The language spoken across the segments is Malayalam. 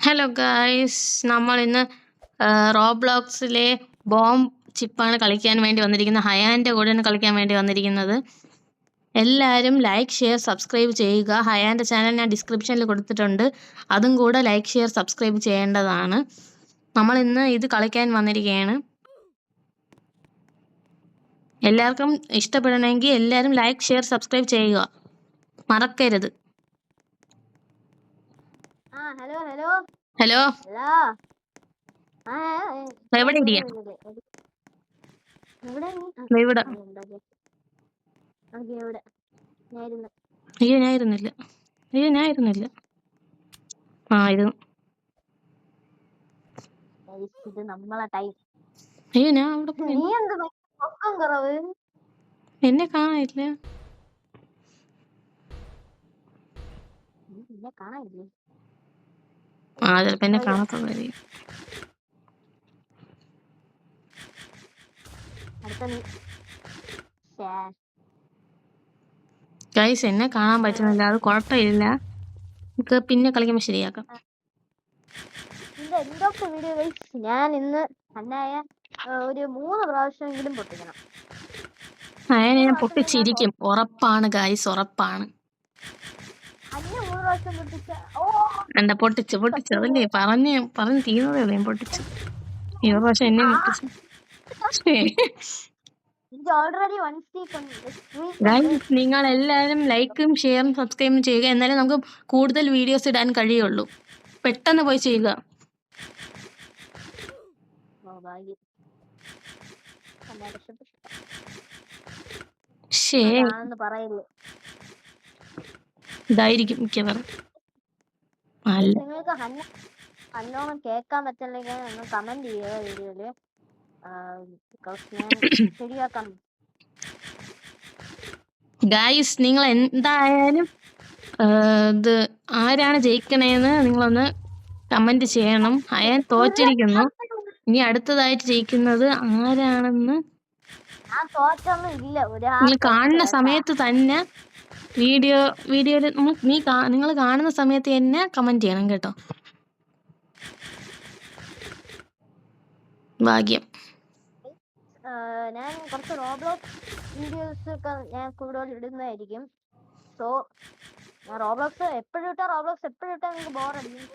ഹലോ ഗായ്സ്, നമ്മൾ ഇന്ന് റോബ്ലോക്സിലെ ബോംബ് ചിപ്പാണ് കളിക്കാൻ വേണ്ടി വന്നിരിക്കുന്നത്. ഹയാൻ്റെ കൂടെയാണ് കളിക്കാൻ വേണ്ടി വന്നിരിക്കുന്നത്. എല്ലാവരും ലൈക്ക്, ഷെയർ, സബ്സ്ക്രൈബ് ചെയ്യുക. ഹയാൻ്റെ ചാനൽ ഞാൻ ഡിസ്ക്രിപ്ഷനിൽ കൊടുത്തിട്ടുണ്ട്. അതും കൂടെ ലൈക്ക്, ഷെയർ, സബ്സ്ക്രൈബ് ചെയ്യേണ്ടതാണ്. നമ്മൾ ഇന്ന് ഇത് കളിക്കാൻ വന്നിരിക്കുകയാണ്. എല്ലാവർക്കും ഇഷ്ടപ്പെടണമെങ്കിൽ എല്ലാവരും ലൈക്ക്, ഷെയർ, സബ്സ്ക്രൈബ് ചെയ്യുക, മറക്കരുത്. ഹലോ ഹലോ ഹലോ, ഹലോ എവിടെ ഇരിക്കുക? ഇവിടെ. അയ്യോ, ഞാൻ ഇരുന്നില്ല. ഇത് നമ്മളെ ടൈം. അയ്യോ, ഞാൻ അവിടെ പോയി. നീ എന്ത് പൊക്കം കുറവ്? എന്നെ കാണാനില്ല. കാണാനില്ലേ? ചിലപ്പോ എന്നെ കാണാത്തതായിരിക്കും. ഗൈസ്, എന്നെ കാണാൻ പറ്റുന്നില്ല. അത് കുഴപ്പമില്ല, നമുക്ക് പിന്നെ കളിക്കുമ്പോൾ ശരിയാക്കാം. ഞാൻ ഇന്ന് അന്നായ ഒരു 3 പ്രാവശ്യമെങ്കിലും പൊട്ടിക്കണം. ഞാൻ പൊട്ടിച്ചിരിക്കും, ഉറപ്പാണ് ഗൈസ്, ഉറപ്പാണ്. എന്താ പൊട്ടിച്ചു അതല്ലേ പറഞ്ഞ് തീർന്നതേ ഉള്ളൂ. ഞാൻ പൊട്ടിച്ചു. ഈ പ്രാവശ്യം എന്നെ പൊട്ടിച്ചു. നിങ്ങൾ എല്ലാവരും ലൈക്കും ഷെയറും സബ്സ്ക്രൈബും ചെയ്യുക. എന്നാലേ നമുക്ക് കൂടുതൽ വീഡിയോസ് ഇടാൻ കഴിയുള്ളൂ. പെട്ടെന്ന് പോയി ചെയ്യുക. ഇതായിരിക്കും മിക്കവാറും. നിങ്ങൾക്ക് നല്ലോണം കേൾക്കാൻ പറ്റില്ലെങ്കിൽ നിങ്ങൾ കമന്റ് ചെയ്യുക വീഡിയോയില്. ശരിയാക്കാം. ഗായ്സ്, നിങ്ങൾ എന്തായാലും ഇത് ആരാണ് ജയിക്കണേന്ന് നിങ്ങളൊന്ന് കമന്റ് ചെയ്യണം. അയാൻ തോറ്റിരിക്കുന്നു. ഇനി അടുത്തതായിട്ട് ജയിക്കുന്നത് ആരാണെന്ന് നിങ്ങൾ കാണുന്ന സമയത്ത് തന്നെ വീഡിയോയിൽ നിങ്ങൾ കാണുന്ന സമയത്ത് തന്നെ കമന്റ് ചെയ്യണം കേട്ടോ. ഭാഗ്യം. ഞാൻ കുറച്ച് റോബ്ലോക്സ് വീഡിയോസ് ഒക്കെ ഞാൻ കൂടുതൽ ഇടുന്നതായിരിക്കും. സോ റോബ്ലോക്സ് എപ്പോഴും ഇട്ടാ നിങ്ങൾക്ക് ബോറടിക്കും.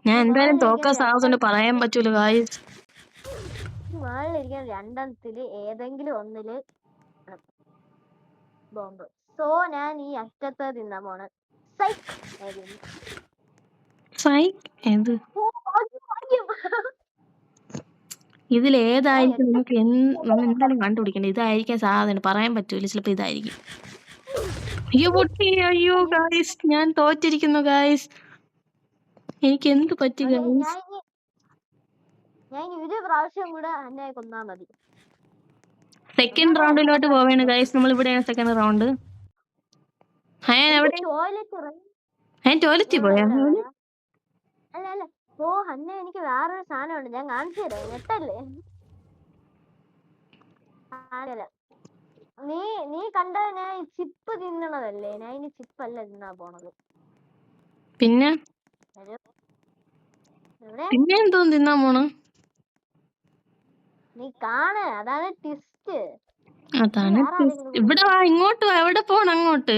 ഞാൻ എന്തായാലും തോക്കാൻ സാധ്യത പറയാൻ പറ്റൂല ഗായ്സ്. മാളിലിരിക്കാൻ രണ്ടെണ്ണത്തില് ഏതെങ്കിലും ഒന്നില് ബോംബ്. സോ ഞാൻ ഈ അറ്റത്ത് തിന്നാൻ പോണ ഇതിലേതായിരിക്കും നമുക്ക് എന്തായാലും കണ്ടുപിടിക്കണ്ടേ. ഇതായിരിക്കാൻ സാധ്യത പറയാൻ പറ്റൂല. ചിലപ്പോ ഇതായിരിക്കും. അയ്യോ ഗായ്സ്, ഞാൻ തോറ്റിരിക്കുന്നു ഗായ്സ്. എനിക്ക് എന്ത് പറ്റി ഗായ്സ്? സെക്കൻഡ് റൗണ്ടിലോട്ട് പോവേണ് ഗായ്സ്. നമ്മൾ ഇവിടെയാണ് സെക്കൻഡ് റൗണ്ട്. ടോയ്ലറ്റിൽ പോയാ? എനിക്ക് വേറൊരു സാധനമുണ്ട്, ഞാൻ കാണിച്ചു തരാം. നെട്ടല്ലേ നീ കണ്ട ഞാൻ ചിപ്പ് തിന്നണതല്ലേ? ഞാൻ ഇനി ചിപ്പല്ല തിന്നാ പോണത്. പിന്നെ എന്തോ തിന്നാൻ പോണ? നീ കാണ്, അതാണ് ട്വിസ്റ്റ്. ഇവിടെ വാ, ഇങ്ങോട്ട് വാ. എവിടെ പോണ? അങ്ങോട്ട്.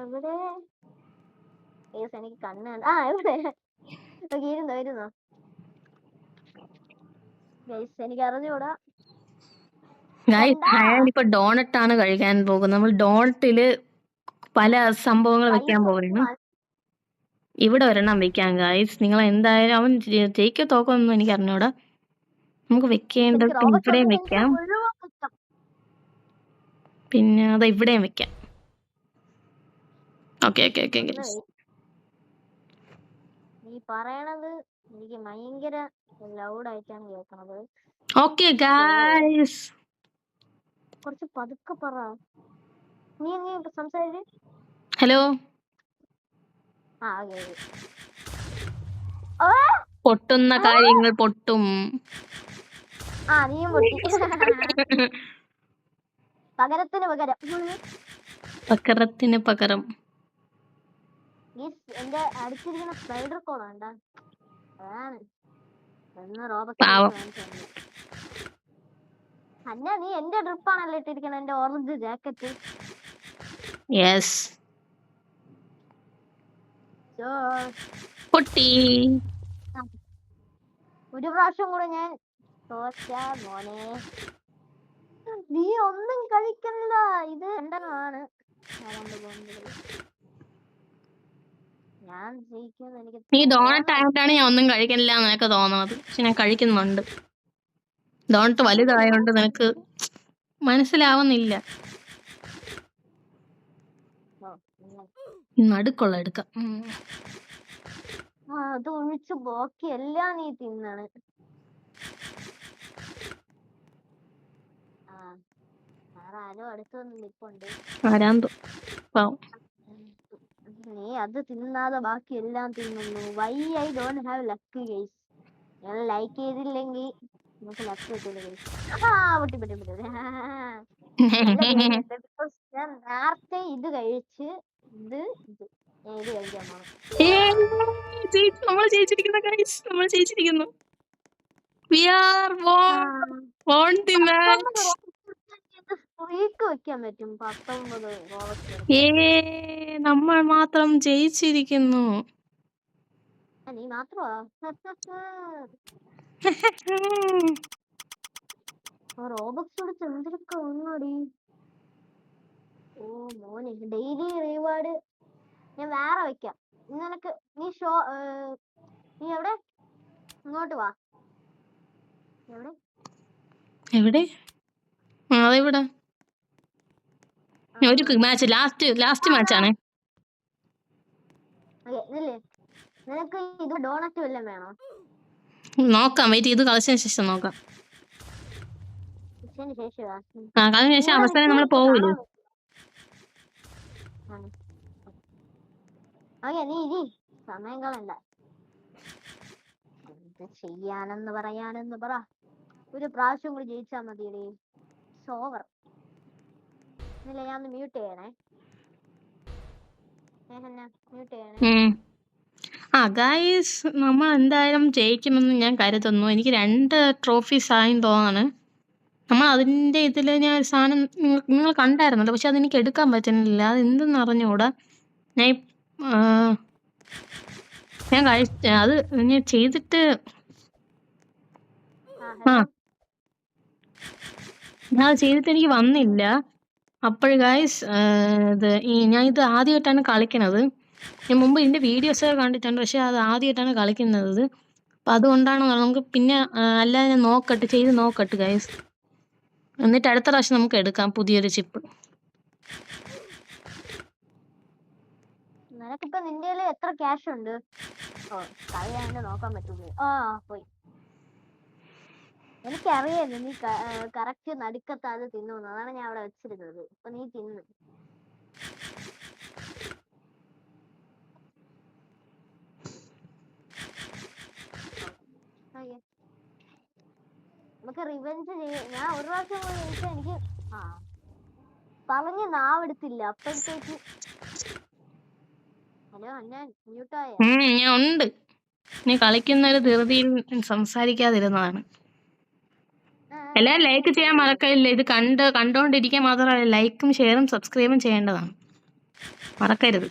എവിടെ? എനിക്ക് കണ്ണ് എവിടെ? ഇരുന്നോ. എനിക്ക് അറിഞ്ഞൂടാ. ഇപ്പൊ ഡോണറ്റാണ് കഴിക്കാൻ പോകുന്നത്. നമ്മൾ ഡോണറ്റില് പല സംഭവങ്ങൾ വെക്കാൻ പോകുന്നു. ഇവിടെ ഒരെണ്ണം വെക്കാം ഗായ്സ്. നിങ്ങൾ എന്തായാലും അവൻ ജയിക്കോ തോക്കൊന്നും എനിക്ക് അറിഞ്ഞൂടാ. നമുക്ക് വെക്കേണ്ടത് ഇവിടെയും വെക്കാം, പിന്നെ അത് ഇവിടെയും വെക്കാം. ഓക്കെ. നീ പറയണത് എനിക്ക് ഭയങ്കര ലൗഡായിട്ടാണ് കേൾക്കണത്. ഓക്കെ ഗായ്സ്, കുറച്ച് പതുക്കെ പറ. നീ സംസാരിച്ച്. ഹലോ. പൊട്ടുന്ന കാര്യങ്ങൾ പൊട്ടും. നീയും പൊട്ടി. പകരത്തിന് പകരം പകരത്തിന് പകരം. എന്റെ അടുത്തിരിക്കുന്ന സ്പൈഡർ കോളാണ്ട അതാണ് പാവം. അന്ന നീ എന്റെ ഡ്രിപ്പാണല്ലോ ഇട്ടിരിക്കണ എന്റെ ഓറഞ്ച് ജാക്കറ്റ്. യെസ് പൊട്ടി. ഒരു പ്രാവശ്യം കൂടെ ഞാൻ തോറ്റ മോനെ. നീ ഒന്നും കഴിക്കണില്ല. ഇത് രണ്ടെണ്ണമാണ് ഞാൻ ജയിക്കുമെന്ന് എനിക്ക്. നീ ഡോണറ്റ് ആയിട്ടാണ് ഞാൻ ഒന്നും കഴിക്കണില്ല എന്ന് നിനക്ക് തോന്നുന്നത്. പക്ഷെ ഞാൻ കഴിക്കുന്നുണ്ട്. ഡോണറ്റ് വലുതായോണ്ട് നിനക്ക് മനസ്സിലാവുന്നില്ല. നടുക്കുള്ള എടുക്കാം. അത് ഒഴിച്ച് ബാക്കി എല്ലാം നീ തിന്നാണ്. ആരോ അടുത്തൊന്നും നിൽപ്പുണ്ട്. ആരാന്തോ നീ അത് തിന്നാതെ ബാക്കി എല്ലാം തിന്നുന്നു. Why I don't have luck guys. ഞാൻ ലൈക്ക് ചെയ്തില്ലെങ്കിൽ നമുക്ക് ലക്ക് കിട്ടില്ല ഗൈസ്. ഞാൻ നേരത്തെ ഇത് കഴിച്ച് ഇത് കഴിക്കാൻ നമ്മൾ ജയിച്ചിരിക്കുന്നു. We are won the match. വെക്കാൻ പറ്റും 19 നമ്മൾ മാത്രം ജയിച്ചിരിക്കുന്നു. നീ മാത്രമാ റോബക്സ് എടുത്ത് എന്തൊക്കെ ഒന്നാടി. ഓ മോനെ ഡെയിലി റിവാർഡ് ഞാൻ വേറെ വെക്കാം. നിനക്ക് നീ നീ എവിടെ ഇങ്ങോട്ട് വാ. എവിടെ അതെവിടെ ഒരു മാച്ച് ലാസ്റ്റ് മാച്ചാണ്. നിനക്ക് ഇത് ഡോണറ്റ് വല്ലതും വേണോ? നോക്കാം, വെയിറ്റ് ചെയ്ത് കളിച്ചതിന് ശേഷം നോക്കാം. കളിച്ചതിന് ശേഷം അവസാനം നമ്മൾ പോവൂലേ? നീ സമയം കളയണ്ട. എന്ത് ചെയ്യാനെന്ന് പറയാനെന്ന് പറ. ഒരു പ്രാവശ്യം കൂടി ജയിച്ചാ മതിയേ. ഓവർ. ഇല്ല ഞാൻ മ്യൂട്ട് ചെയ്യണേ. ഗായ്സ് നമ്മൾ എന്തായാലും ജയിക്കുമെന്ന് ഞാൻ കരുതുന്നു. എനിക്ക് 2 ട്രോഫീസ് ആയെന്ന് തോന്നാണ്. നമ്മൾ അതിൻ്റെ ഇതിൽ ഞാൻ ഒരു സാധനം നിങ്ങൾ കണ്ടായിരുന്നല്ലോ, പക്ഷെ അതെനിക്ക് എടുക്കാൻ പറ്റുന്നില്ല. അത് എന്തെന്ന് അറിഞ്ഞൂടാ. ഞാൻ അത് ഞാൻ ചെയ്തിട്ട് ഞാൻ ചെയ്തിട്ട് എനിക്ക് വന്നില്ല. അപ്പോൾ ഗായ്സ് ഞാൻ ഇത് ആദ്യമായിട്ടാണ് കളിക്കണത്. ഞാൻ മുമ്പ് ഇതിൻ്റെ വീഡിയോസൊക്കെ കണ്ടിട്ടുണ്ട്, പക്ഷെ അത് ആദ്യമായിട്ടാണ് കളിക്കുന്നത്. അപ്പം അതുകൊണ്ടാണ് നമുക്ക് പിന്നെ അല്ലാതെ ഞാൻ ചെയ്ത് നോക്കട്ടെ ഗായ്സ്. എന്നിട്ട് അടുത്ത പ്രാവശ്യം നമുക്ക് എടുക്കാം പുതിയൊരു ചിപ്പ്. നിനക്കിപ്പോ നിന്റെ എത്ര ക്യാഷ് ഉണ്ട്? നോക്കാൻ പറ്റൂലേ? പോയി. എനിക്കറിയായിരുന്നു നീ കറക്റ്റ് നടുക്കത്താത് തിന്നു. അതാണ് ഞാൻ അവിടെ വെച്ചിരുന്നത്. ഇപ്പൊ നീ തിന്നു. നമുക്ക് റിവെഞ്ച് ഞാൻ ഒരു പ്രാവശ്യം കൂടി ജയിച്ചാൽ എനിക്ക് പറഞ്ഞ് നാവെടുത്തില്ല. അപ്പോഴത്തേക്ക് ഹലോ ഞാൻ മ്യൂട്ടായ. ഞാൻ ഉണ്ട്. നീ കളിക്കുന്ന ഒരു ധൃതിയിൽ സംസാരിക്കാതിരുന്നതാണ്. എല്ലാവരും ലൈക്ക് ചെയ്യാൻ മറക്കല്ല. ഇത് കണ്ടോണ്ടിരിക്കാൻ മാത്രമല്ല, ലൈക്കും ഷെയറും സബ്സ്ക്രൈബും ചെയ്യേണ്ടതാണ്. മറക്കരുത്.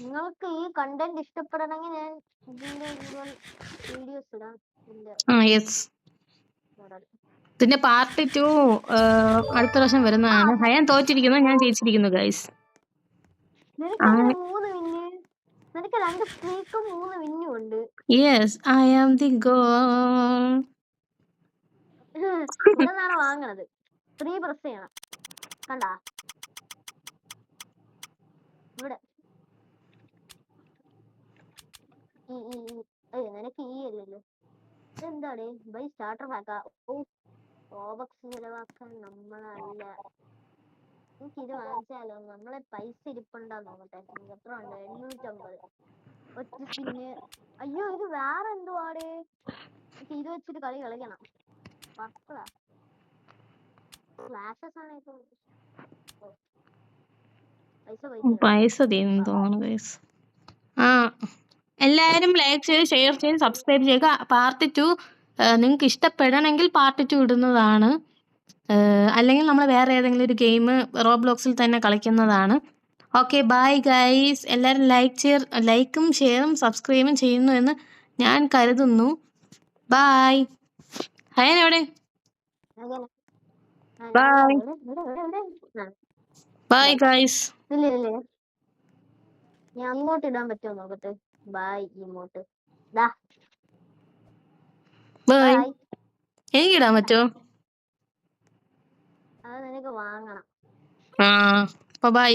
നിങ്ങൾക്ക് ഈ കണ്ടന്റ് ഇഷ്ടപ്പെടണമെങ്കിൽ ഞാൻ ഇതിന്റെ വീഡിയോസ് ഇടാം. ഇതിന്റെ പാർട്ട് 2 അടുത്ത പ്രാവശ്യം വരുന്നതാണ്. ഹയാൻ തോറ്റിരിക്കുന്നു, ഞാൻ ജയിച്ചിരിക്കുന്നു ഗൈസ്. നിനക്ക് 2 സ്ട്രീക്കും 3 വിന്നും ഉണ്ട്. Yes, I am the goal. ഇവിടെന്നാണ് വാങ്ങണത്. 3 പ്രസ് ചെയ്യണം. കണ്ടാ ഇവിടെ നിനക്ക് ഈ അല്ലല്ലോ. എന്താണ് ബൈ സ്റ്റാർട്ടർ പാക്കാ. റോബക്സ് ചിലവാക്കാൻ നമ്മളല്ല. എനിക്ക് ഇത് വാങ്ങിച്ചാലോ? നമ്മളെ പൈസ ഇരിപ്പുണ്ടാ നോക്കട്ടെ. എത്ര ഉണ്ട്? 850. ഒറ്റ സ്പിന്ന്. അയ്യോ ഇത് വേറെ എന്തുവാടേ. ഇത് വെച്ചിട്ട് കളി കളിക്കണം. പർപ്പിളാ ഫ്ലാഷസ് ആണ് ഇപ്പൊ പൈസ പോയിട്ട് പൈസ തീർന്നു തോന്നുന്നു ഗൈസ്. ആ എല്ലാവരും ലൈക്ക് ചെയ്ത് ഷെയർ ചെയ്ത് സബ്സ്ക്രൈബ് ചെയ്യുക. പാർട്ട് 2 നിങ്ങൾക്ക് ഇഷ്ടപ്പെടണമെങ്കിൽ പാർട്ട് 2 ഇടുന്നതാണ്. അല്ലെങ്കിൽ നമ്മൾ വേറെ ഏതെങ്കിലും ഒരു ഗെയിം റോബ്ലോക്സിൽ തന്നെ കളിക്കുന്നതാണ്. Okay bye guys. എല്ലാവരും ലൈക്കും ഷെയറും സബ്സ്ക്രൈബും ചെയ്യുന്നു എന്ന് ഞാൻ കരുതുന്നു. ബൈ. ഹയൻ എവിടെ? Bye bye guys. ഇല്ല ഞാൻ അങ്ങോട്ട് ഇടാൻ പറ്റുമോ നോക്കട്ടെ. ബൈ ഇങ്ങോട്ട് ദാ ബൈ. ബൈ. എനിക്കിടാൻ പറ്റുമോ? അത് നിനക്ക് വാങ്ങണം. ആ ബൈ.